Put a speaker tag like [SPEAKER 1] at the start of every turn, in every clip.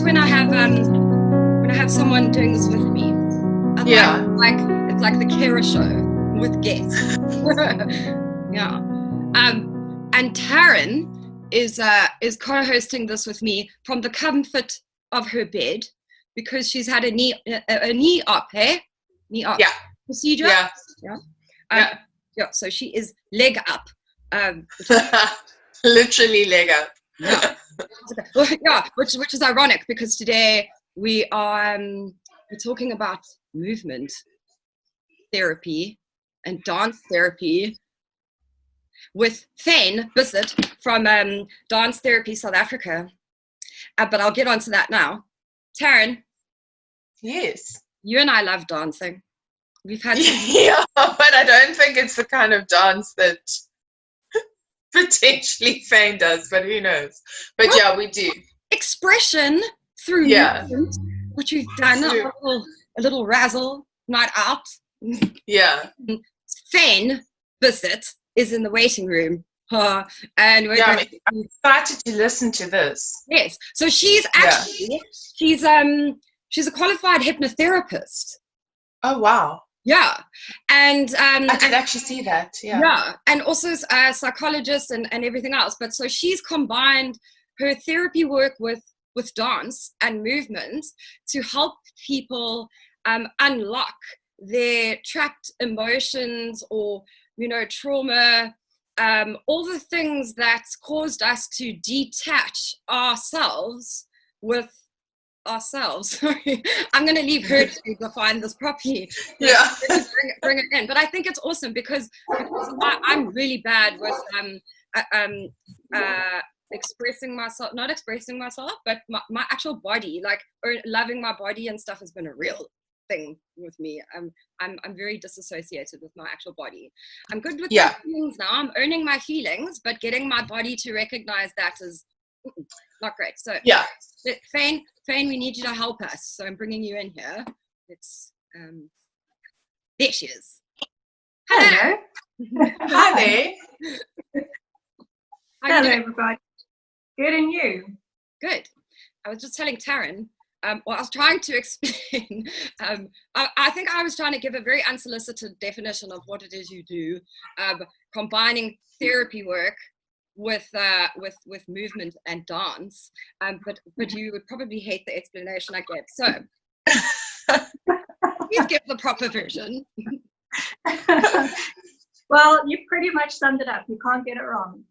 [SPEAKER 1] when I have someone doing this with me. It's like the Kara show with guests. Yeah. And Taryn is co-hosting this with me from the comfort of her bed because she's had a knee op, knee op procedure. So she is leg up.
[SPEAKER 2] Literally leg up.
[SPEAKER 1] Which is ironic because today we're talking about movement therapy and dance therapy with Fane Bissett from Dance Therapy South Africa. But I'll get onto that now. Taryn.
[SPEAKER 2] Yes.
[SPEAKER 1] You and I love dancing. We've had
[SPEAKER 2] but I don't think it's the kind of dance that potentially Fane does, but who knows? But we do.
[SPEAKER 1] Expression through movement, which we've done a little razzle night out.
[SPEAKER 2] Yeah.
[SPEAKER 1] Fane Bissett is in the waiting room. And
[SPEAKER 2] I'm excited to listen to this.
[SPEAKER 1] Yes. So she's actually she's a qualified hypnotherapist.
[SPEAKER 2] Oh wow.
[SPEAKER 1] Yeah. And
[SPEAKER 2] I did actually see that. Yeah.
[SPEAKER 1] And also a psychologist and everything else. But so she's combined her therapy work with dance and movement to help people unlock their trapped emotions or trauma, all the things that caused us to detach ourselves with ourselves. Sorry, I'm going to leave her to define this properly.
[SPEAKER 2] Yeah.
[SPEAKER 1] Bring it in. But I think it's awesome because I'm really bad with not expressing myself, but my actual body, loving my body and stuff has been a real thing with me. I'm very disassociated with my actual body. I'm good with my feelings now. I'm owning my feelings, but getting my body to recognize that is not great. So Fane, we need you to help us. So I'm bringing you in here. It's there she is.
[SPEAKER 3] Hello.
[SPEAKER 2] Hi there.
[SPEAKER 3] Hello everybody. Good, and you?
[SPEAKER 1] Good. I was just telling Taryn. I was trying to explain. I think I was trying to give a very unsolicited definition of what it is you do, combining therapy work with movement and dance. But you would probably hate the explanation I gave. So please give the proper version.
[SPEAKER 3] Well, you pretty much summed it up. You can't get it wrong.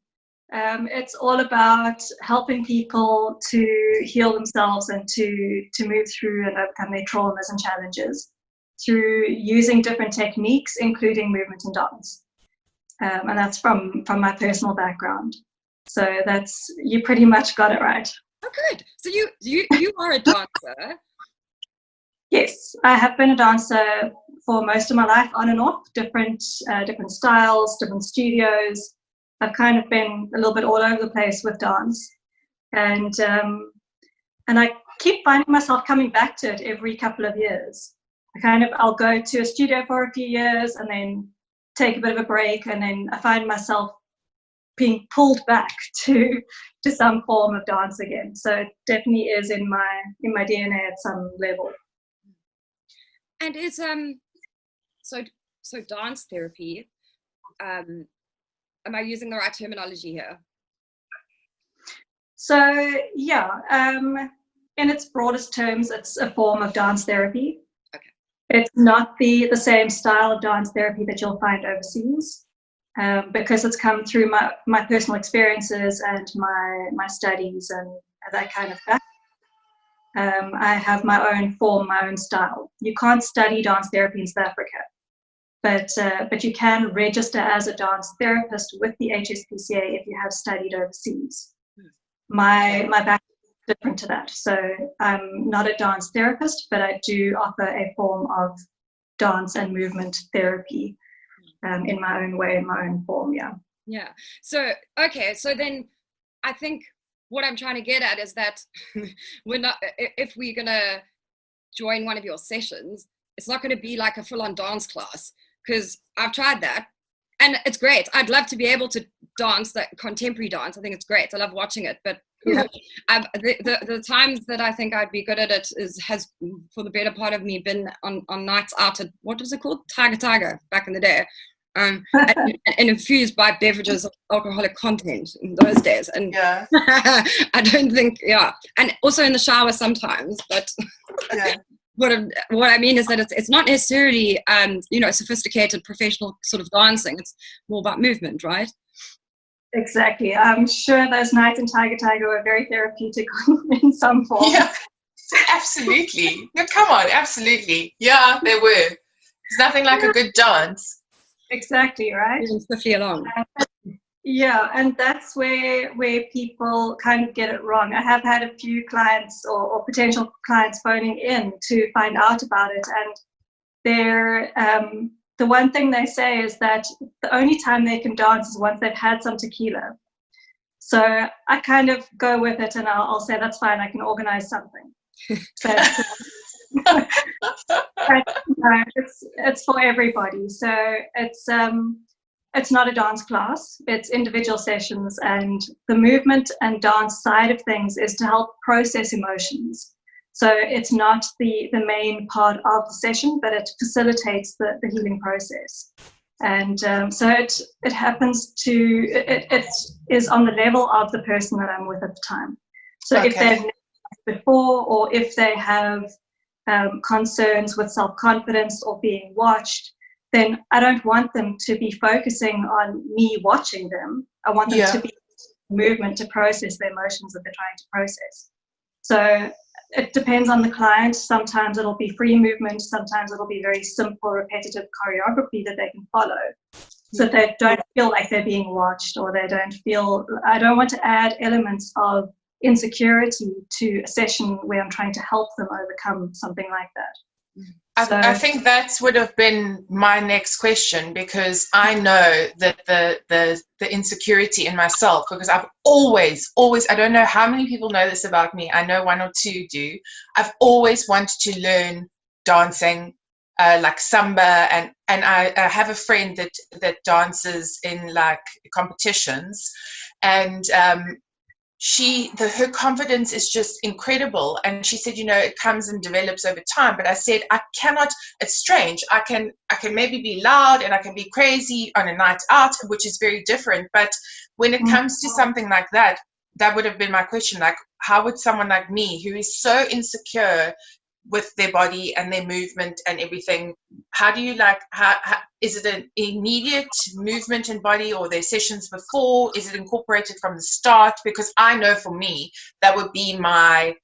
[SPEAKER 3] It's all about helping people to heal themselves and to move through and overcome their traumas and challenges through using different techniques, including movement and dance. And that's from my personal background. So you pretty much got it right.
[SPEAKER 1] Oh, good. So you are a dancer.
[SPEAKER 3] Yes, I have been a dancer for most of my life, on and off, different styles, different studios. I've kind of been a little bit all over the place with dance, and I keep finding myself coming back to it every couple of years. I'll go to a studio for a few years and then take a bit of a break, and then I find myself being pulled back to some form of dance again. So it definitely is in my DNA at some level.
[SPEAKER 1] And is so dance therapy. Am I using the right terminology here?
[SPEAKER 3] So in its broadest terms, it's a form of dance therapy.
[SPEAKER 1] Okay.
[SPEAKER 3] It's not the same style of dance therapy that you'll find overseas, because it's come through my personal experiences and my studies and that kind of stuff. I have my own form, my own style. You can't study dance therapy in South Africa. But you can register as a dance therapist with the HSPCA if you have studied overseas. My background is different to that. So I'm not a dance therapist, but I do offer a form of dance and movement therapy in my own way, in my own form,
[SPEAKER 1] Yeah. So, okay. So then I think what I'm trying to get at is that if we're going to join one of your sessions, it's not going to be like a full-on dance class. Because I've tried that and it's great. I'd love to be able to dance that contemporary dance. I think it's great. I love watching it, but
[SPEAKER 3] Yeah.
[SPEAKER 1] The times that I think I'd be good at it has for the better part of me been on nights out at, what was it called, Tiger back in the day, and infused by beverages of alcoholic content in those days. And
[SPEAKER 2] Yeah.
[SPEAKER 1] I don't think, and also in the shower sometimes, but
[SPEAKER 2] Yeah.
[SPEAKER 1] what I mean is that it's not necessarily sophisticated professional sort of dancing. It's more about movement, right?
[SPEAKER 3] Exactly. I'm sure those nights in Tiger were very therapeutic in some form.
[SPEAKER 2] Yeah, absolutely. No, come on, absolutely. Yeah, they were. There's nothing like a good dance.
[SPEAKER 3] Exactly, right?
[SPEAKER 1] Moving swiftly along.
[SPEAKER 3] Yeah, and that's where people kind of get it wrong. I have had a few clients or potential clients phoning in to find out about it, and they're the one thing they say is that the only time they can dance is once they've had some tequila. So I kind of go with it, and I'll say that's fine. I can organize something. But, no, it's for everybody. So it's not a dance class. It's individual sessions, and the movement and dance side of things is to help process emotions. So it's not the main part of the session, but it facilitates the healing process. And so it happens to, it is on the level of the person that I'm with at the time. So if they've never danced before, or if they have concerns with self-confidence or being watched, then I don't want them to be focusing on me watching them. I want them to be movement to process the emotions that they're trying to process. So it depends on the client. Sometimes it'll be free movement. Sometimes it'll be very simple, repetitive choreography that they can follow, so they don't feel like they're being watched, or they don't feel, I don't want to add elements of insecurity to a session where I'm trying to help them overcome something like that.
[SPEAKER 2] I think that would have been my next question, because I know that the insecurity in myself, because I've always, I don't know how many people know this about me. I know one or two do. I've always wanted to learn dancing, like samba, and I have a friend that dances in like competitions, and her confidence is just incredible. And she said, it comes and develops over time. But I said, I cannot, it's strange. I can maybe be loud and I can be crazy on a night out, which is very different. But when it comes to something like that, that would have been my question. Like, how would someone like me, who is so insecure with their body and their movement and everything, how do you how is it an immediate movement in body, or their sessions before? Is it incorporated from the start? Because I know for me that would be my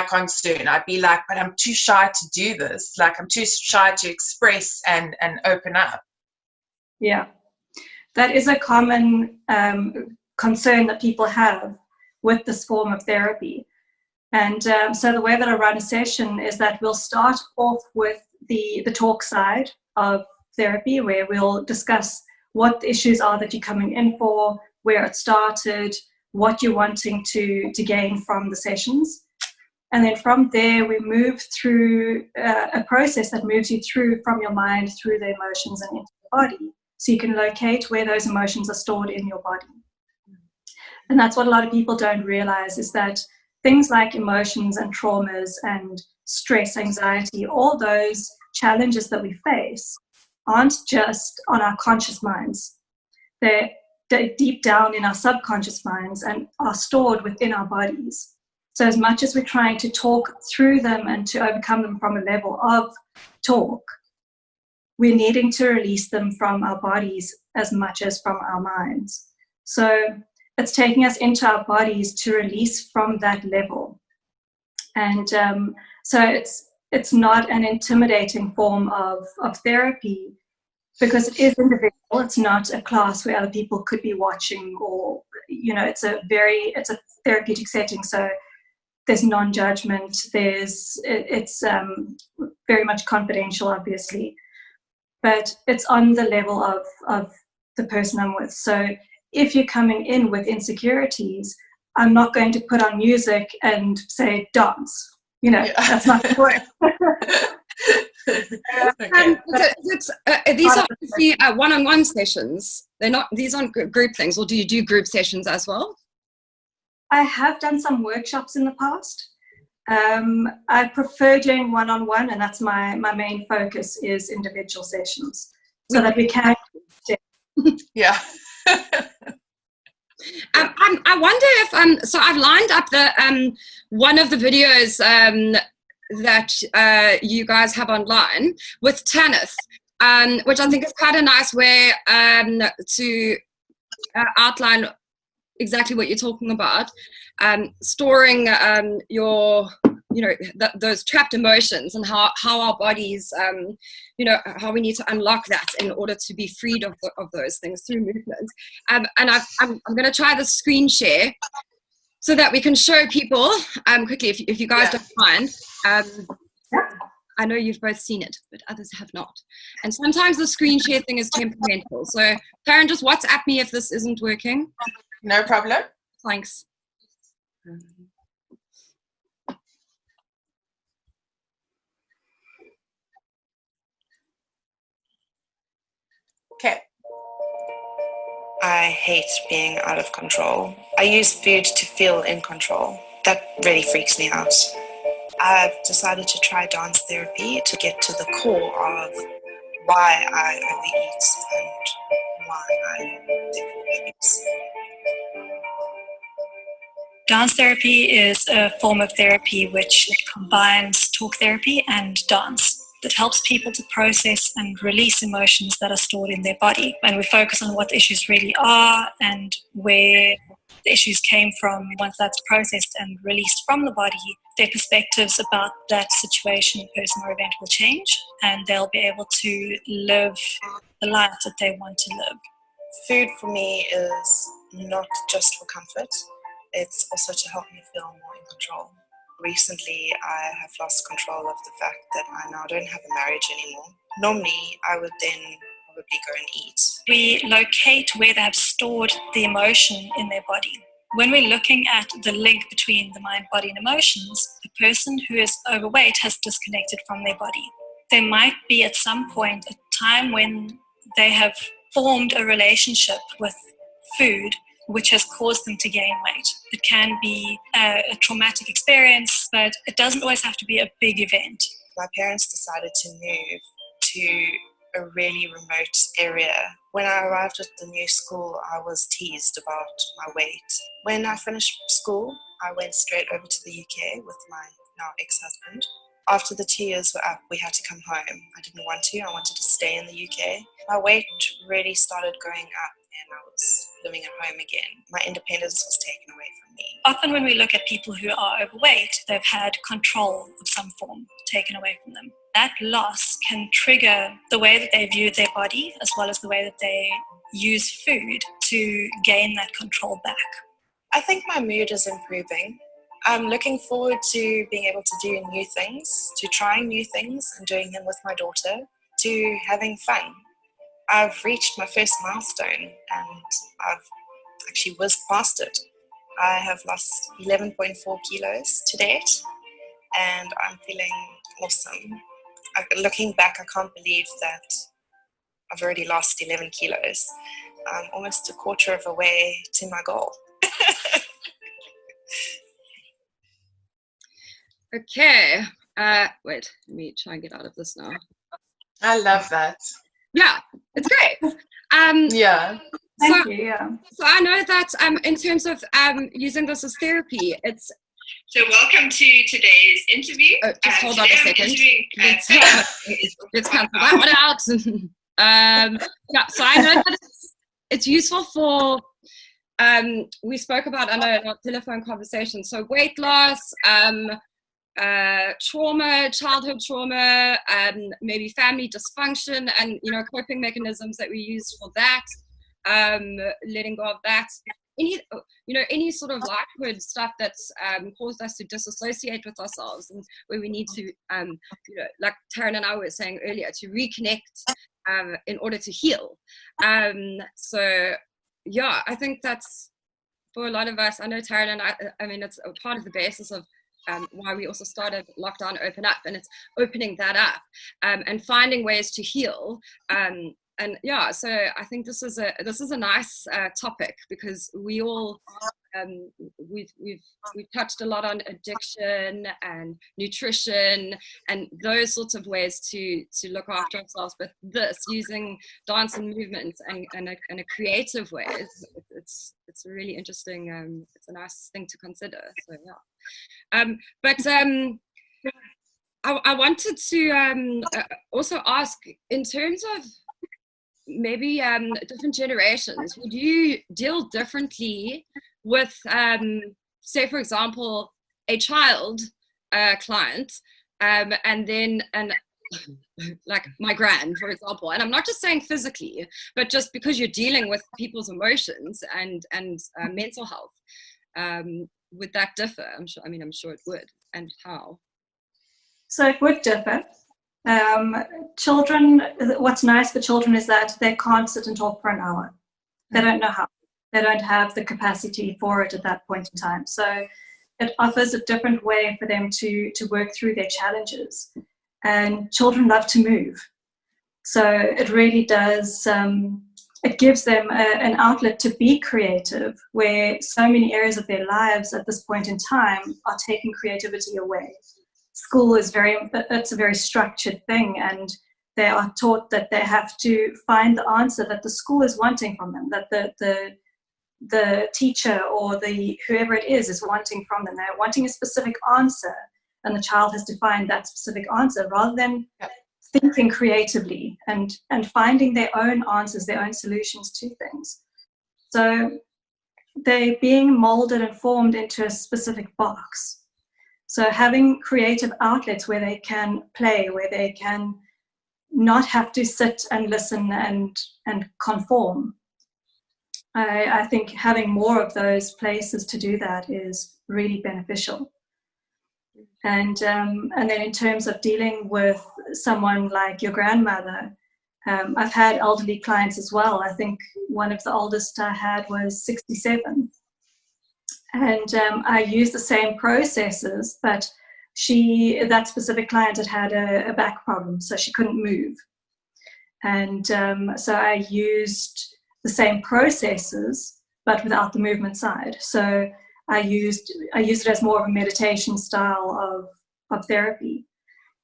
[SPEAKER 2] concern. I'd be like, but I'm too shy to do this. Like, I'm too shy to express and open up.
[SPEAKER 3] Yeah, that is a common concern that people have with this form of therapy. And so the way that I run a session is that we'll start off with the talk side of therapy, where we'll discuss what the issues are that you're coming in for, where it started, what you're wanting to gain from the sessions. And then from there, we move through a process that moves you through from your mind, through the emotions, and into the body. So you can locate where those emotions are stored in your body. And that's what a lot of people don't realize, is that things like emotions and traumas and stress, anxiety, all those challenges that we face aren't just on our conscious minds. They're deep down in our subconscious minds and are stored within our bodies. So as much as we're trying to talk through them and to overcome them from a level of talk, we're needing to release them from our bodies as much as from our minds. So it's taking us into our bodies to release from that level. And so it's not an intimidating form of therapy, because it is individual. It's not a class where other people could be watching, or, it's a therapeutic setting. So there's non-judgment. It's very much confidential, obviously, but it's on the level of the person I'm with. So if you're coming in with insecurities, I'm not going to put on music and say dance. That's not the point.
[SPEAKER 1] These are obviously one-on-one sessions. They're not. These aren't group things, or do you do group sessions as well?
[SPEAKER 3] I have done some workshops in the past. I prefer doing one-on-one, and that's my main focus is individual sessions, so that we can.
[SPEAKER 2] Yeah.
[SPEAKER 1] I wonder if so I've lined up the one of the videos that you guys have online with Tanith, which I think is quite a nice way to outline exactly what you're talking about, storing your those trapped emotions, and how our bodies how we need to unlock that in order to be freed of those things through movement. And I'm going to try the screen share so that we can show people quickly, if you guys don't mind. I know you've both seen it, but others have not, and sometimes the screen share thing is temperamental. So Karen, just WhatsApp me if this isn't working.
[SPEAKER 2] No problem.
[SPEAKER 1] Thanks.
[SPEAKER 2] Okay.
[SPEAKER 4] I hate being out of control. I use food to feel in control. That really freaks me out. I've decided to try dance therapy to get to the core of why I overeat and why I therefore overeat. Dance therapy is a form of therapy which combines talk therapy and dance that helps people to process and release emotions that are stored in their body. And we focus on what the issues really are and where the issues came from. Once that's processed and released from the body, their perspectives about that situation, person, or event will change, and they'll be able to live the life that they want to live. Food for me is not just for comfort, it's also to help me feel more in control. Recently, I have lost control of the fact that I now don't have a marriage anymore. Normally, I would then probably go and eat. We locate where they have stored the emotion in their body. When we're looking at the link between the mind, body, and emotions, the person who is overweight has disconnected from their body. There might be at some point a time when they have formed a relationship with food which has caused them to gain weight. It can be a traumatic experience, but it doesn't always have to be a big event. My parents decided to move to a really remote area. When I arrived at the new school, I was teased about my weight. When I finished school, I went straight over to the UK with my now ex-husband. After the 2 years were up, we had to come home. I didn't want to. I wanted to stay in the UK. My weight really started going up, and I was living at home again. My independence was taken away from me. Often when we look at people who are overweight, they've had control of some form taken away from them. That loss can trigger the way that they view their body, as well as the way that they use food to gain that control back. I think my mood is improving. I'm looking forward to being able to do new things, to trying new things and doing them with my daughter, to having fun. I've reached my first milestone and I've actually whizzed past it. I have lost 11.4 kilos to date and I'm feeling awesome. Looking back, I can't believe that I've already lost 11 kilos. I'm almost a quarter of a way to my goal.
[SPEAKER 1] Okay. Wait, let me try and get out of this now.
[SPEAKER 2] I love that.
[SPEAKER 1] Yeah, it's great.
[SPEAKER 2] Yeah.
[SPEAKER 3] Thank you. Yeah.
[SPEAKER 1] So I know that in terms of using this as therapy, it's.
[SPEAKER 5] So welcome to today's interview.
[SPEAKER 1] Oh, just hold on a second. Let's cancel that one out. Yeah, so I know that it's useful for. We spoke about in our telephone conversation. So weight loss, trauma, childhood trauma, maybe family dysfunction, and coping mechanisms that we use for that. Letting go of that. Any sort of lightweight stuff that's caused us to disassociate with ourselves, and where we need to, like Taryn and I were saying earlier, to reconnect in order to heal. So yeah, I think that's for a lot of us. I know Taryn and I mean, it's a part of the basis of why we also started Lockdown Open Up, and it's opening that up and finding ways to heal. And yeah, so I think this is a nice topic, because we all we've touched a lot on addiction and nutrition and those sorts of ways to look after ourselves. But this, using dance and movement and in a creative way, it's a really interesting. It's a nice thing to consider. So yeah, I wanted to also ask, in terms of maybe different generations, would you deal differently with, say, for example, a child client, and then like my gran, for example, and I'm not just saying physically, but just because you're dealing with people's emotions and mental health, would that differ? I'm sure it would, and how?
[SPEAKER 3] So it would differ. Children, what's nice for children is that they can't sit and talk for an hour. They don't know how. They don't have the capacity for it at that point in time. So it offers a different way for them to work through their challenges. And children love to move. So it really does, it gives them an outlet to be creative, where so many areas of their lives at this point in time are taking creativity away. School is it's a very structured thing, and they are taught that they have to find the answer that the school is wanting from them, that the teacher or whoever it is wanting from them. They're wanting a specific answer, and the child has to find that specific answer rather than thinking creatively and finding their own answers, their own solutions to things. So they're being molded and formed into a specific box. So having creative outlets where they can play, where they can not have to sit and listen and conform. I think having more of those places to do that is really beneficial. And then in terms of dealing with someone like your grandmother, I've had elderly clients as well. I think one of the oldest I had was 67. And I used the same processes, but that specific client had a back problem, so she couldn't move. And so I used the same processes, but without the movement side. So I used it as more of a meditation style of therapy.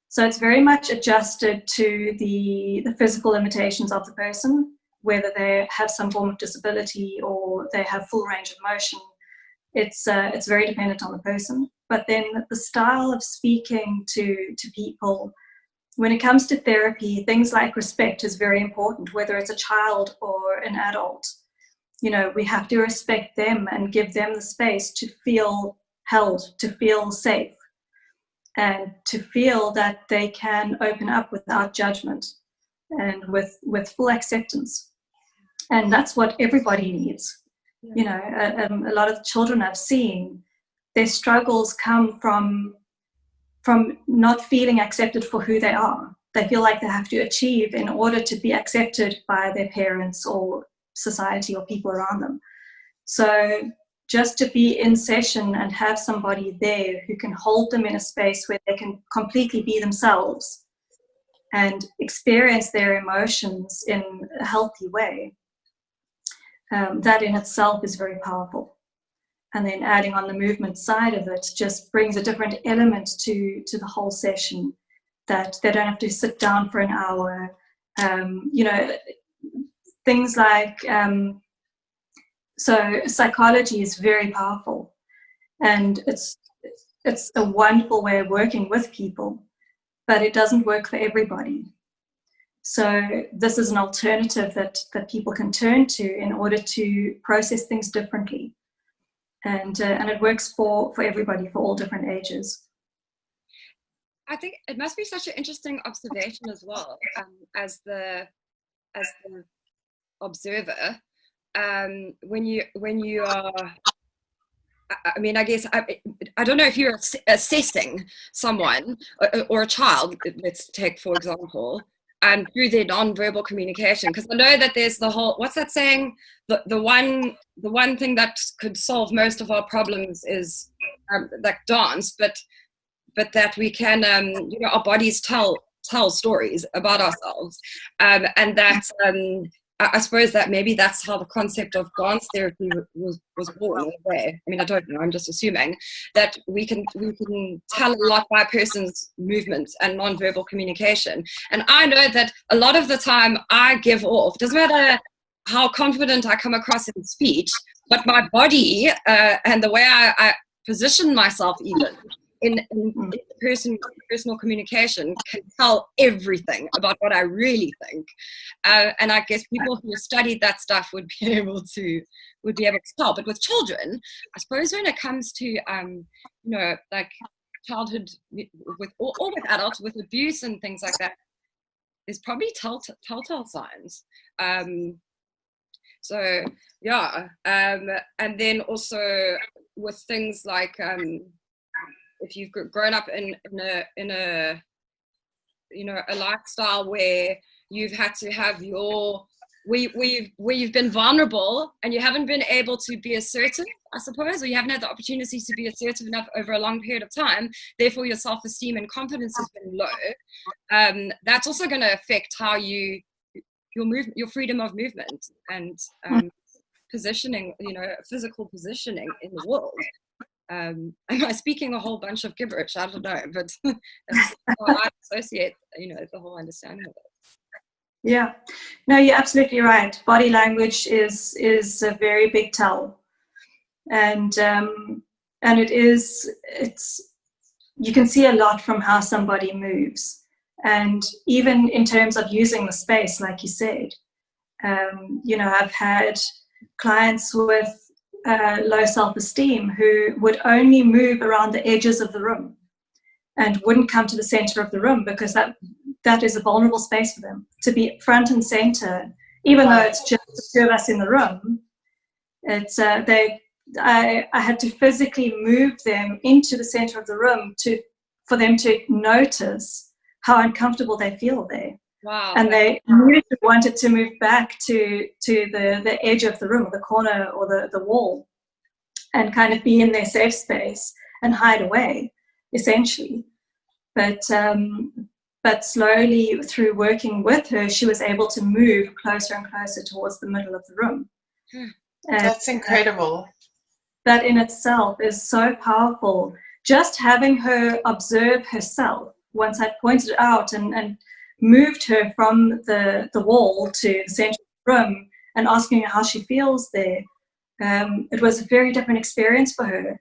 [SPEAKER 3] So it's very much adjusted to the physical limitations of the person, whether they have some form of disability or they have full range of motion. It's very dependent on the person. But then the style of speaking to people, when it comes to therapy, things like respect is very important, whether it's a child or an adult. We have to respect them and give them the space to feel held, to feel safe, and to feel that they can open up without judgment and with full acceptance. And that's what everybody needs. A lot of the children I've seen, their struggles come from not feeling accepted for who they are. They feel like they have to achieve in order to be accepted by their parents or society or people around them. So just to be in session and have somebody there who can hold them in a space where they can completely be themselves and experience their emotions in a healthy way, that in itself is very powerful. And then adding on the movement side of it just brings a different element to the whole session, that they don't have to sit down for an hour. Things like, so psychology is very powerful, and it's a wonderful way of working with people, but it doesn't work for everybody. So this is an alternative that people can turn to in order to process things differently. And it works for everybody, for all different ages.
[SPEAKER 1] I think it must be such an interesting observation as well, as the observer, when you are, I guess, I don't know if you're assessing someone or a child, let's take for example, through their non-verbal communication, because I know that there's the whole, what's that saying, the one thing that could solve most of our problems is like dance, but that we can our bodies tell stories about ourselves, and that I suppose that maybe that's how the concept of dance therapy was born in a way. I mean, I don't know, I'm just assuming that we can tell a lot by a person's movements and nonverbal communication. And I know that a lot of the time I give off, doesn't matter how confident I come across in speech, but my body and the way I position myself even in personal communication can tell everything about what I really think, and I guess people who studied that stuff would be able to tell. But with children, I suppose when it comes to like childhood with or with adults with abuse and things like that, there's probably telltale signs. So yeah, and then also with things like if you've grown up in a a lifestyle where you've had to have where you've been vulnerable and you haven't been able to be assertive, I suppose, or you haven't had the opportunity to be assertive enough over a long period of time, therefore your self-esteem and confidence has been low, that's also going to affect how your freedom of movement and positioning, physical positioning in the world. Am I speaking a whole bunch of gibberish? I don't know, but that's how I associate, the whole understanding of it.
[SPEAKER 3] Yeah, no, you're absolutely right. Body language is a very big tell, and you can see a lot from how somebody moves, and even in terms of using the space, like you said. I've had clients with low self-esteem who would only move around the edges of the room and wouldn't come to the center of the room because that is a vulnerable space for them. To be front and center, even though it's just the two of us in the room, it's I had to physically move them into the center of the room for them to notice how uncomfortable they feel there.
[SPEAKER 1] Wow.
[SPEAKER 3] And they immediately wanted to move back to the edge of the room, or the corner, or the wall, and kind of be in their safe space and hide away, essentially. But slowly, through working with her, she was able to move closer and closer towards the middle of the room.
[SPEAKER 2] That's incredible.
[SPEAKER 3] That in itself is so powerful. Just having her observe herself, once I pointed it out and moved her from the wall to the center of the room and asking her how she feels there, it was a very different experience for her.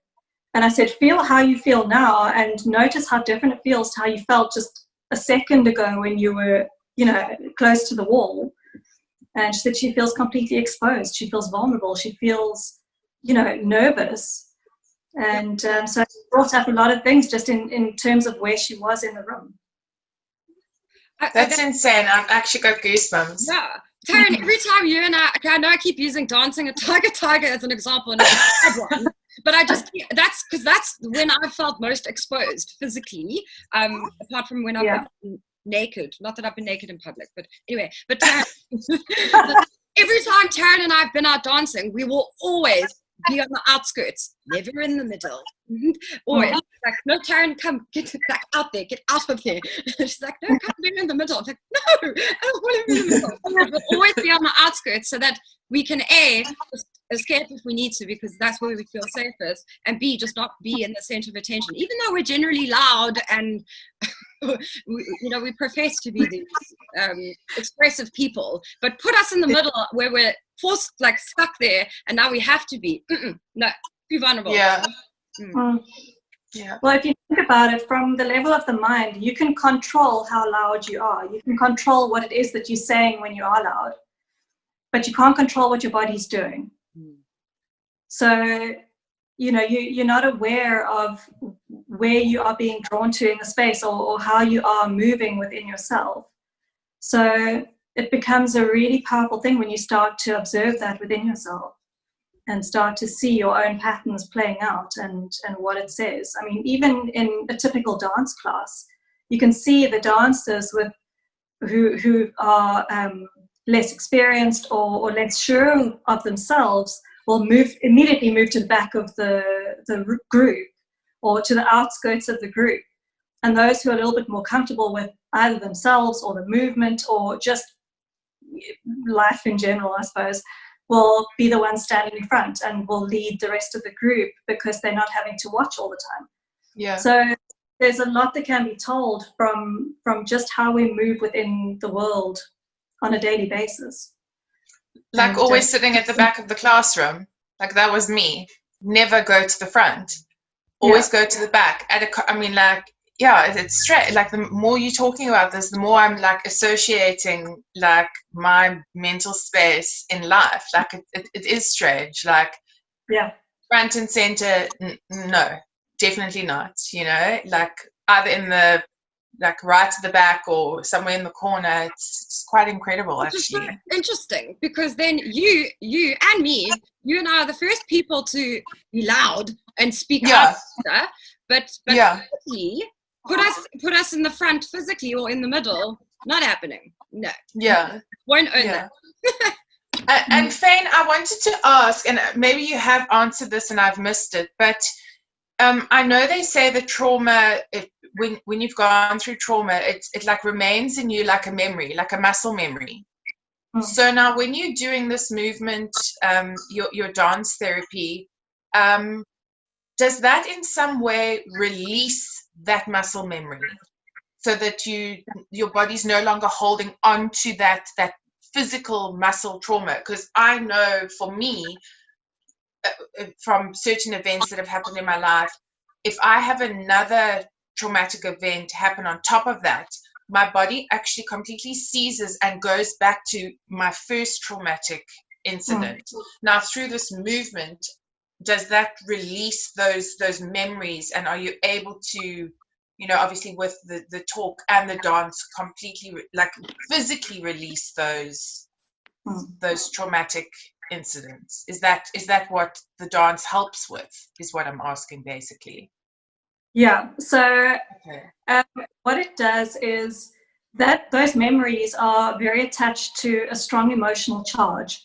[SPEAKER 3] And I said, feel how you feel now and notice how different it feels to how you felt just a second ago when you were, close to the wall. And she said she feels completely exposed. She feels vulnerable. She feels, nervous. And so it brought up a lot of things just in terms of where she was in the room.
[SPEAKER 2] That's insane. I've actually got goosebumps.
[SPEAKER 1] Yeah. Taryn, every time you and I know I keep using dancing a tiger as an example, and it's a bad one, but that's because that's when I felt most exposed physically, apart from when I've been naked. Not that I've been naked in public, but anyway. But Taryn, every time Taryn and I have been out dancing, we will always be on the outskirts, never in the middle. Always. Like, no, Taryn, come, get back out there, get out of there. She's like, no, come be in the middle. I'm like, no, I don't want to be in the middle. We'll always be on the outskirts so that we can just escape if we need to, because that's where we feel safest, and B, just not be in the center of attention, even though we're generally loud and we profess to be these expressive people, but put us in the middle where we're forced, like stuck there, and now we have to be no, be vulnerable.
[SPEAKER 2] Yeah.
[SPEAKER 3] Yeah. Well, if you think about it from the level of the mind, you can control how loud you are. You can control what it is that you're saying when you are loud, but you can't control what your body's doing. So, you're not aware of where you are being drawn to in the space, or how you are moving within yourself. So it becomes a really powerful thing when you start to observe that within yourself and start to see your own patterns playing out and what it says. I mean, even in a typical dance class, you can see the dancers who are less experienced or less sure of themselves will immediately move to the back of the group or to the outskirts of the group. And those who are a little bit more comfortable with either themselves or the movement or just, life in general, I suppose, will be the one standing in front and will lead the rest of the group because they're not having to watch all the time.
[SPEAKER 2] Yeah.
[SPEAKER 3] So there's a lot that can be told from just how we move within the world on a daily basis.
[SPEAKER 2] Like
[SPEAKER 3] And,
[SPEAKER 2] always sitting at the back of the classroom. Like that was me. Never go to the front. Always go to the back. It's straight. Like the more you're talking about this, the more I'm like associating like my mental space in life. Like it is strange. Like front and center, no, definitely not. You know, like either in the like right at the back or somewhere in the corner. It's quite incredible, actually.
[SPEAKER 1] Interesting, because then you and me, you and I are the first people to be loud and speak up. But physically, put us in the front physically or in the middle, not happening. No.
[SPEAKER 2] Yeah.
[SPEAKER 1] Won't own that.
[SPEAKER 2] And Fane, I wanted to ask, and maybe you have answered this and I've missed it, but I know they say that trauma, when you've gone through trauma, it like remains in you like a memory, like a muscle memory. So now when you're doing this movement, your dance therapy, does that in some way release that muscle memory so that your body's no longer holding on to that physical muscle trauma? Because I know for me, from certain events that have happened in my life, if I have another traumatic event happen on top of that, my body actually completely seizes and goes back to my first traumatic incident. Now, through this movement, does that release those memories, and are you able to, obviously with the talk and the dance, completely like physically release those traumatic incidents? Is that what the dance helps with, is what I'm asking basically?
[SPEAKER 3] So what it does is that those memories are very attached to a strong emotional charge,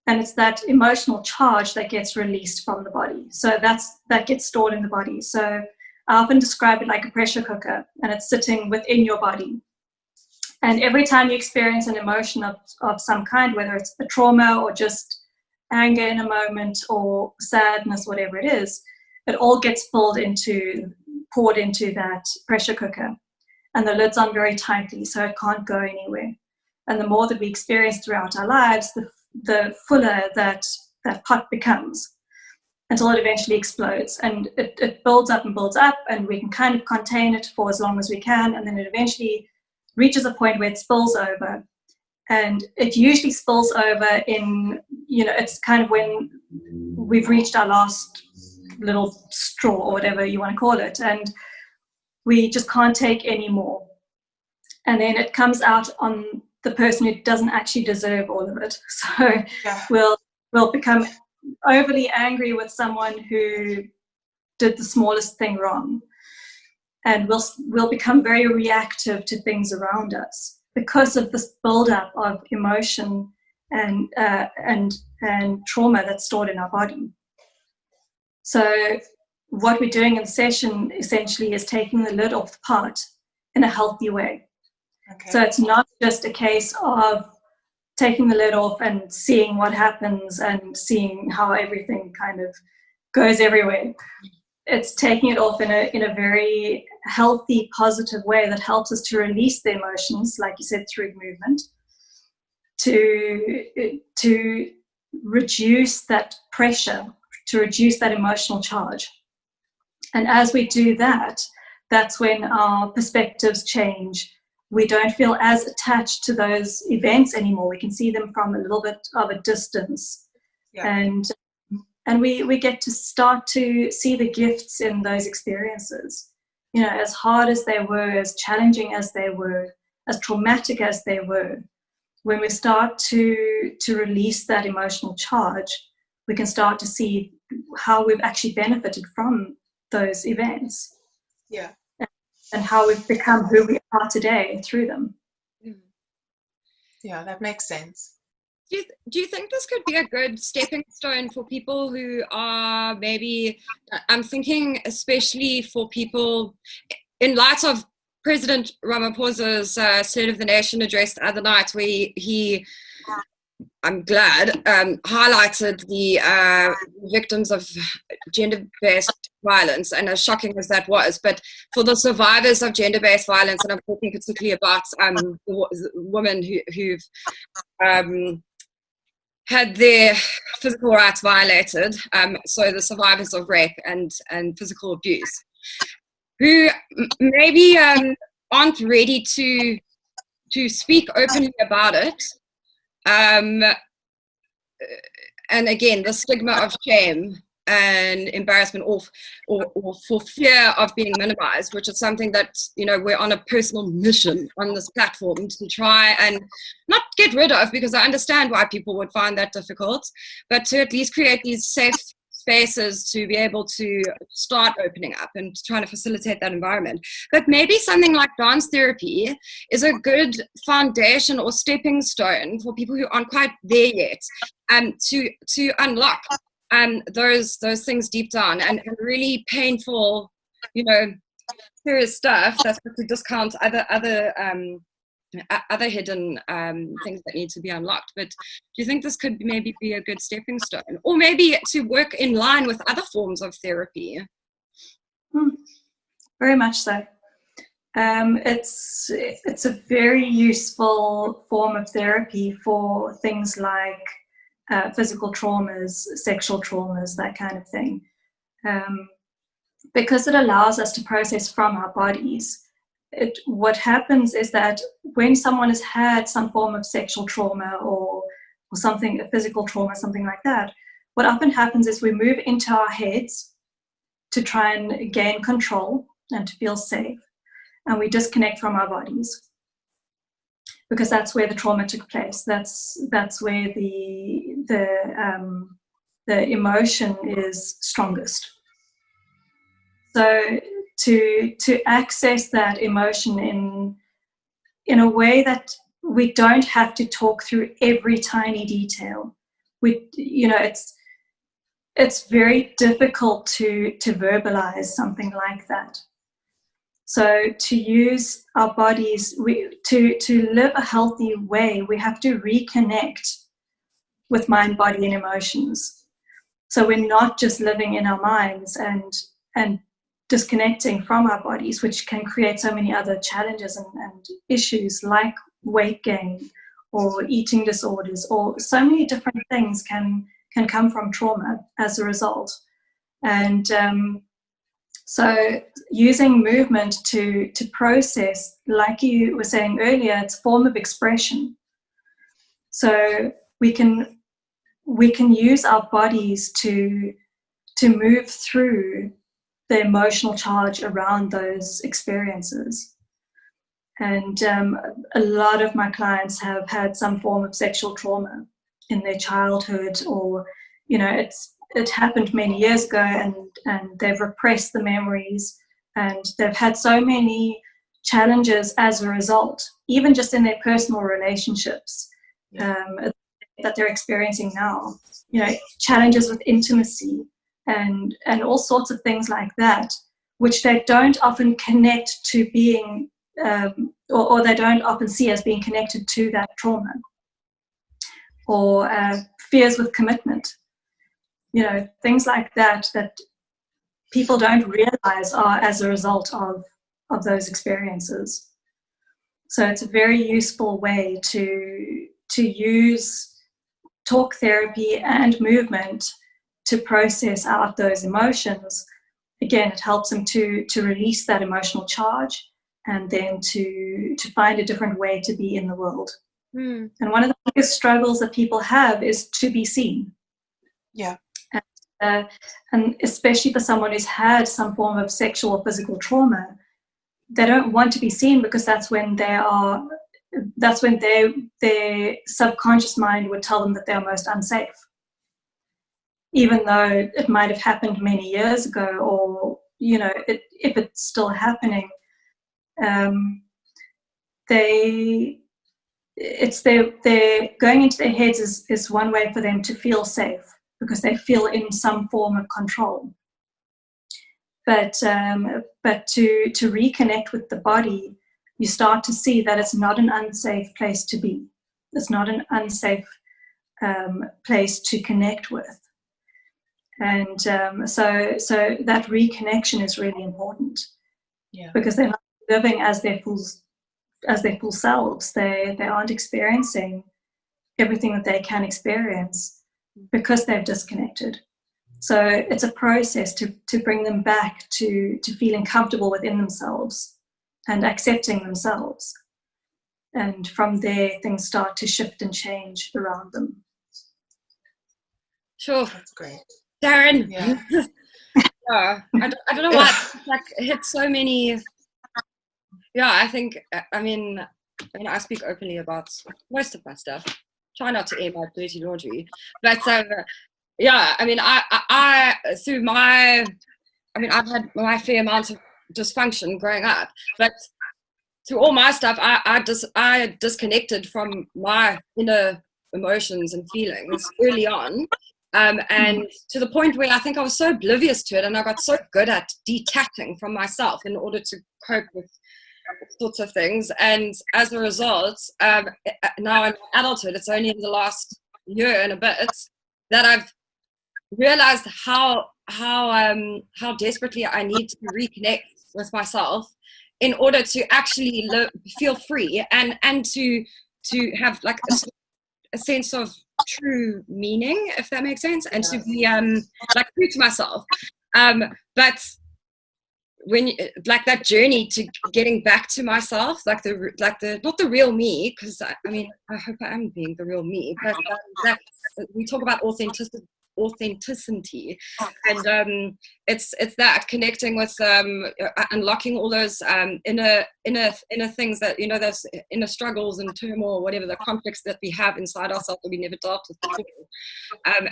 [SPEAKER 3] and it's that emotional charge that gets released from the body. So that gets stored in the body. So I often describe it like a pressure cooker, and it's sitting within your body. And every time you experience an emotion of some kind, whether it's a trauma or just anger in a moment or sadness, whatever it is, it all gets poured into that pressure cooker. And the lid's on very tightly, so it can't go anywhere. And the more that we experience throughout our lives, the fuller that pot becomes, until it eventually explodes. And it builds up and builds up, and we can kind of contain it for as long as we can, and then it eventually reaches a point where it spills over. And it usually spills over in, it's kind of when we've reached our last little straw or whatever you want to call it, and we just can't take any more. And then it comes out on the person who doesn't actually deserve all of it. So we'll become overly angry with someone who did the smallest thing wrong, and we'll become very reactive to things around us because of this buildup of emotion and trauma that's stored in our body. So what we're doing in the session essentially is taking the lid off the pot in a healthy way. Okay. So it's not just a case of taking the lid off and seeing what happens and seeing how everything kind of goes everywhere. It's taking it off in a very healthy, positive way that helps us to release the emotions, like you said, through movement, to reduce that pressure, to reduce that emotional charge. And as we do that, that's when our perspectives change. We don't feel as attached to those events anymore. We can see them from a little bit of a distance. And we get to start to see the gifts in those experiences. As hard as they were, as challenging as they were, as traumatic as they were, when we start to release that emotional charge, we can start to see how we've actually benefited from those events. And how we've become who we are today through them.
[SPEAKER 2] Yeah, that makes sense.
[SPEAKER 1] Do you think this could be a good stepping stone for people who are maybe, I'm thinking especially for people in light of President Ramaphosa's State of the Nation address the other night, where he I'm glad, highlighted the victims of gender-based violence, and as shocking as that was, but for the survivors of gender-based violence, and I'm talking particularly about the women who've had their physical rights violated, so the survivors of rape and physical abuse, who maybe aren't ready to speak openly about it. And again, the stigma of shame and embarrassment, or for fear of being minimized, which is something that, you know, we're on a personal mission on this platform to try and not get rid of, because I understand why people would find that difficult, but to at least create these safe spaces to be able to start opening up and trying to facilitate that environment. But maybe something like dance therapy is a good foundation or stepping stone for people who aren't quite there yet, to unlock those things deep down, and really painful, you know, serious stuff that's to discount other hidden things that need to be unlocked. But do you think this could maybe be a good stepping stone, or maybe to work in line with other forms of therapy?
[SPEAKER 3] Very much so. It's a very useful form of therapy for things like physical traumas, sexual traumas, that kind of thing, because it allows us to process from our bodies. What happens is that when someone has had some form of sexual trauma or something, a physical trauma, something like that, what often happens is we move into our heads to try and gain control and to feel safe, and we disconnect from our bodies, because that's where the trauma took place. That's where the emotion is strongest. So to access that emotion in a way that we don't have to talk through every tiny detail. It's very difficult to verbalize something like that. So to use our bodies, to live a healthy way, we have to reconnect with mind, body, and emotions. So we're not just living in our minds and disconnecting from our bodies, which can create so many other challenges and issues like weight gain or eating disorders, or so many different things can come from trauma as a result. And so using movement to process, like you were saying earlier, it's a form of expression. So we can use our bodies to move through the emotional charge around those experiences. And a lot of my clients have had some form of sexual trauma in their childhood, or, you know, it happened many years ago, and they've repressed the memories, and they've had so many challenges as a result, even just in their personal relationships, that they're experiencing now. You know, challenges with intimacy and all sorts of things like that, which they don't often connect to being, or they don't often see as being connected to that trauma, or fears with commitment. You know, things like that people don't realize are as a result of those experiences. So it's a very useful way to use talk therapy and movement to process out those emotions. Again, it helps them to release that emotional charge, and then to find a different way to be in the world. And one of the biggest struggles that people have is to be seen.
[SPEAKER 2] Yeah.
[SPEAKER 3] And especially for someone who's had some form of sexual or physical trauma, they don't want to be seen, because that's when their subconscious mind would tell them that they're most unsafe, even though it might have happened many years ago, or, you know, if it's still happening. They're going into their heads is one way for them to feel safe, because they feel in some form of control. But to reconnect with the body, you start to see that it's not an unsafe place to be. It's not an unsafe place to connect with. And so that reconnection is really important.
[SPEAKER 2] Yeah.
[SPEAKER 3] Because they're not living as their full selves. They aren't experiencing everything that they can experience because they've disconnected. So it's a process to bring them back to feeling comfortable within themselves and accepting themselves. And from there, things start to shift and change around them.
[SPEAKER 1] Sure.
[SPEAKER 2] That's great.
[SPEAKER 1] Darren.
[SPEAKER 2] Yeah.
[SPEAKER 1] Yeah. I don't know why it's like hit so many. Yeah, I mean, I speak openly about most of my stuff. Try not to air my dirty laundry, but yeah, I mean, I through my, I mean, I've had my fair amount of dysfunction growing up, but through all my stuff, I disconnected from my inner emotions and feelings early on, and to the point where I think I was so oblivious to it, and I got so good at detaching from myself in order to cope with sorts of things. And as a result, now in adulthood, it's only in the last year and a bit that I've realized how desperately I need to reconnect with myself in order to actually feel free and to have like a sense of true meaning, if that makes sense, and to be like true to myself. But when you, like that journey to getting back to myself, like the not the real me, because I mean I hope I am being the real me, but that we talk about authenticity, and it's that connecting with unlocking all those inner things that, you know, those inner struggles and turmoil, whatever the conflicts that we have inside ourselves that we never dealt with before,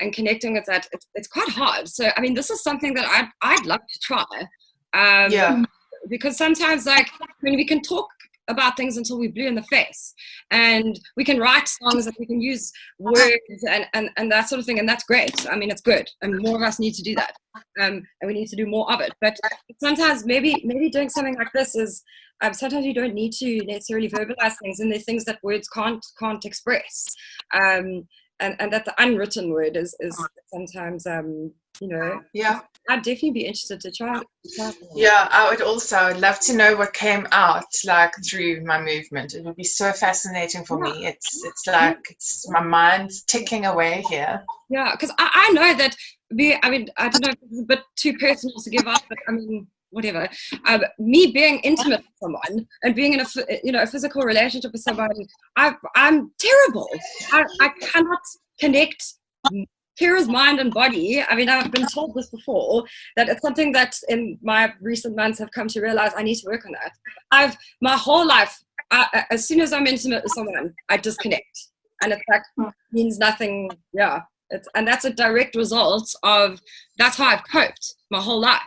[SPEAKER 1] and connecting with that. It's quite hard. So I mean, this is something that I'd love to try. Because sometimes, like, I mean, we can talk about things until we're blue in the face, and we can write songs and we can use words and that sort of thing, and that's great. I mean, it's good, and more of us need to do that, and we need to do more of it. But sometimes maybe doing something like this is sometimes you don't need to necessarily verbalize things, and there's things that words can't express, and that the unwritten word is sometimes you know.
[SPEAKER 2] Yeah.
[SPEAKER 1] I'd definitely be interested to try.
[SPEAKER 2] Yeah, I would love to know what came out like through my movement. It would be so fascinating for me. It's like it's my mind's ticking away here.
[SPEAKER 1] Yeah, because I know that I mean, I don't know if it's a bit too personal to give up, but I mean, whatever. Me being intimate with someone and being in a physical relationship with somebody, I'm terrible. I cannot connect Kira's mind and body. I mean, I've been told this before, that it's something that in my recent months have come to realize I need to work on that. My whole life, as soon as I'm intimate with someone, I disconnect, and it's like means nothing. Yeah, and that's a direct result of that's how I've coped my whole life,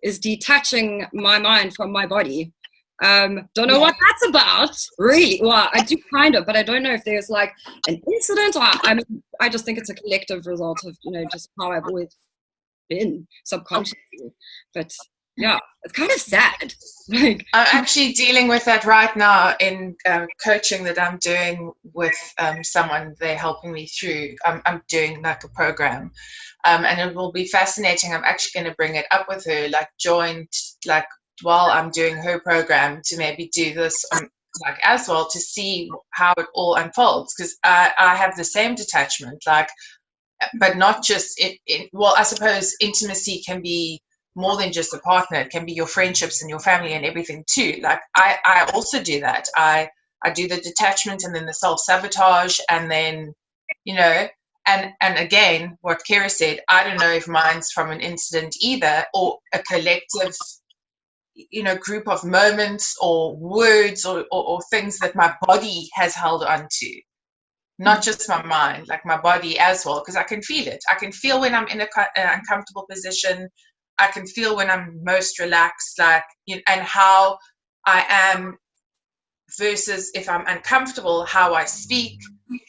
[SPEAKER 1] is detaching my mind from my body. Don't know what that's about, really. Well, I do kind of, but I don't know if there's like an incident, or I mean, I just think it's a collective result of, you know, just how I've always been subconsciously. But yeah, it's kind of sad. Like,
[SPEAKER 2] I'm actually dealing with that right now in coaching that I'm doing with someone. They're helping me through. I'm doing like a program, and it will be fascinating. I'm actually going to bring it up with her, like joint, like while I'm doing her program, to maybe do this like as well, to see how it all unfolds, because I have the same detachment, like, but not just well, I suppose intimacy can be more than just a partner. It can be your friendships and your family and everything too. Like I also do that. I do the detachment and then the self-sabotage, and then, you know, and again, what Kira said, I don't know if mine's from an incident either, or a collective, you know, group of moments or words or things that my body has held on to, not just my mind, like my body as well, because I can feel it. I can feel when I'm in an uncomfortable position. I can feel when I'm most relaxed, like, you know, and how I am versus if I'm uncomfortable, how I speak,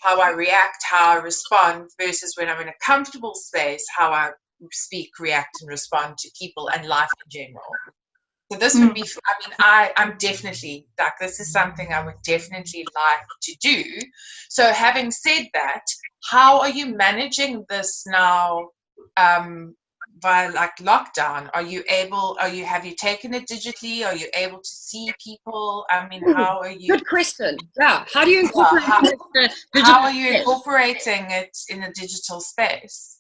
[SPEAKER 2] how I react, how I respond, versus when I'm in a comfortable space, how I speak, react, and respond to people and life in general. So this would be, I'm definitely, like, this is something I would definitely like to do. So having said that, how are you managing this now via like lockdown? Have you taken it digitally? Are you able to see people? I mean, how are you?
[SPEAKER 1] Good question. Yeah. How do you incorporate
[SPEAKER 2] how are you incorporating it in a digital space?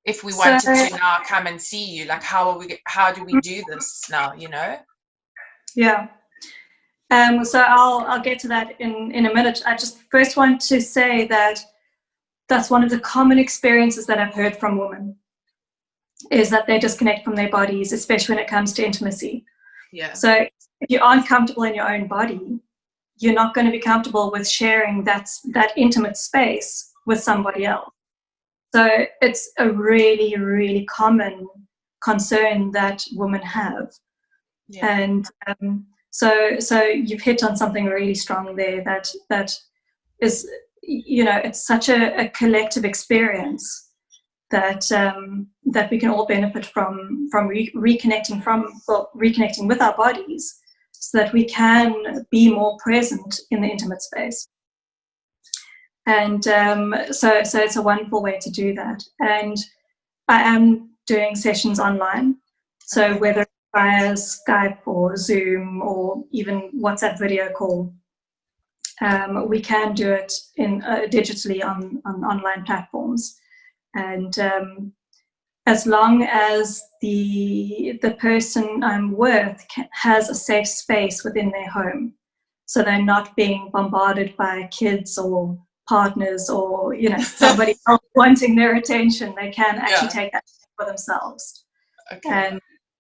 [SPEAKER 2] If we wanted to now come and see you, like how do we do this now, you know?
[SPEAKER 3] Yeah. So I'll get to that in a minute. I just first want to say that that's one of the common experiences that I've heard from women, is that they disconnect from their bodies, especially when it comes to intimacy.
[SPEAKER 2] Yeah.
[SPEAKER 3] So if you aren't comfortable in your own body, you're not going to be comfortable with sharing that intimate space with somebody else. So it's a really, really common concern that women have. Yeah. And so you've hit on something really strong there, that is, you know, it's such a collective experience that that we can all benefit from reconnecting with our bodies, so that we can be more present in the intimate space. And so it's a wonderful way to do that. And I am doing sessions online, so whether via Skype or Zoom or even WhatsApp video call, we can do it in digitally on online platforms. And as long as the person I'm with has a safe space within their home, so they're not being bombarded by kids or partners or, you know, somebody else wanting their attention, they can actually take that for themselves. Okay.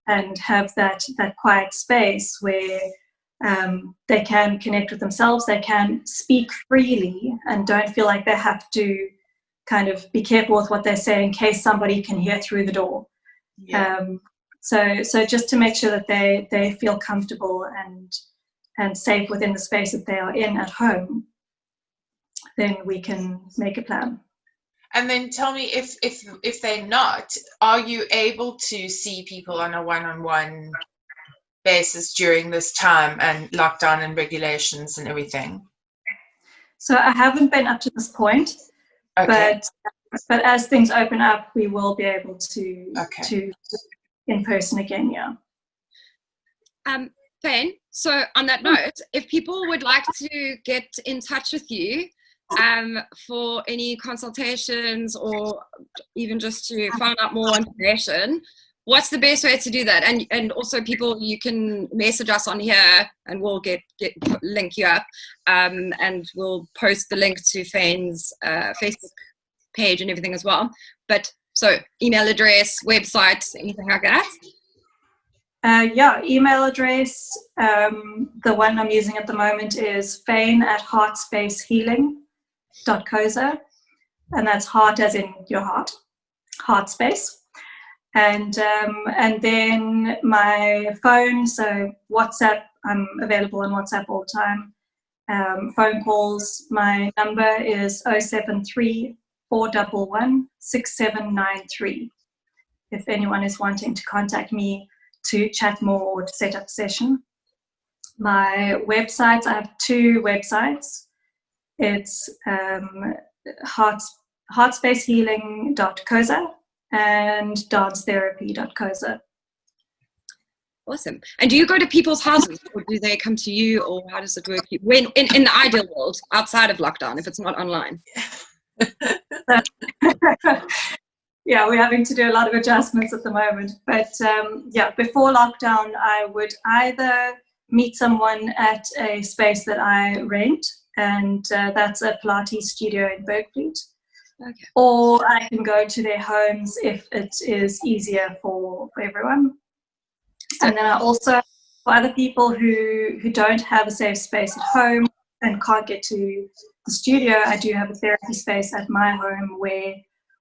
[SPEAKER 3] And have that quiet space where they can connect with themselves, they can speak freely and don't feel like they have to kind of be careful with what they say in case somebody can hear through the door. Yeah. So just to make sure that they feel comfortable and safe within the space that they are in at home, then we can make a plan.
[SPEAKER 2] And then tell me, if they're not, are you able to see people on a one-on-one basis during this time and lockdown and regulations and everything?
[SPEAKER 3] So I haven't been up to this point, okay. But as things open up, we will be able to in person again. Yeah.
[SPEAKER 1] Ben, so on that note, if people would like to get in touch with you for any consultations or even just to find out more information, what's the best way to do that? And also, people, you can message us on here and we'll get link you up, and we'll post the link to Fane's Facebook page and everything as well. But so email address, website, anything like that?
[SPEAKER 3] Email address, the one I'm using at the moment is fane@heartspacehealing.coza, and that's heart as in your heart space. And then my phone, so WhatsApp, I'm available on WhatsApp all the time. Phone calls, my number is 073 411 6793. If anyone is wanting to contact me to chat more or to set up a session. My websites, I have 2 websites. It's heartspacehealing.coza and danceTherapy.coza.
[SPEAKER 1] Awesome. And do you go to people's houses, or do they come to you, or how does it work? When in the ideal world, outside of lockdown, if it's not online?
[SPEAKER 3] Yeah, we're having to do a lot of adjustments at the moment. But before lockdown, I would either meet someone at a space that I rent, and that's a Pilates studio in Bergfleet. Okay. Or I can go to their homes if it is easier for everyone. And then I also, for other people who don't have a safe space at home and can't get to the studio, I do have a therapy space at my home where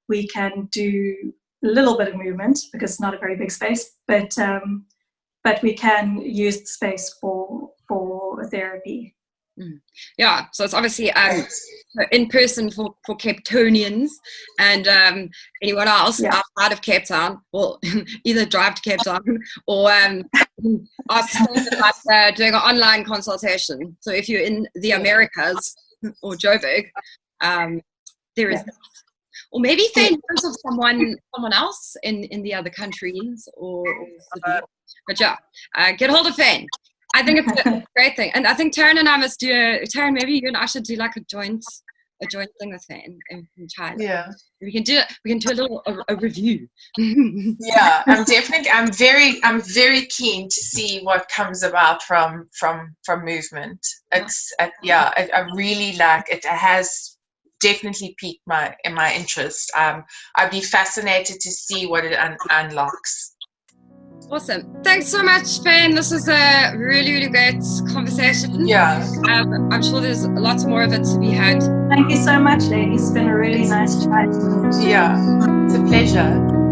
[SPEAKER 3] we can do a little bit of movement, because it's not a very big space, but we can use the space for therapy.
[SPEAKER 1] Yeah, so it's obviously in person for Cape Townians and anyone else outside of Cape Town. Well, either drive to Cape Town or ask about doing an online consultation. So if you're in the Americas or Joburg, there is that. Or maybe Faye knows of someone else in the other countries or but yeah, get hold of Faye. I think it's a great thing, and I think Taryn and I must do. Taryn, maybe you and I should do like a joint thing with her in China.
[SPEAKER 2] Yeah,
[SPEAKER 1] we can do a little review.
[SPEAKER 2] Yeah, I'm very keen to see what comes about from movement. It's I really like it. It has definitely piqued my interest. I'd be fascinated to see what it unlocks.
[SPEAKER 1] Awesome. Thanks so much, Faye. This was a really, really great conversation.
[SPEAKER 2] Yeah.
[SPEAKER 1] I'm sure there's lots more of it to be had.
[SPEAKER 3] Thank you so much, ladies. It's been a really nice chat.
[SPEAKER 2] Yeah, it's a pleasure.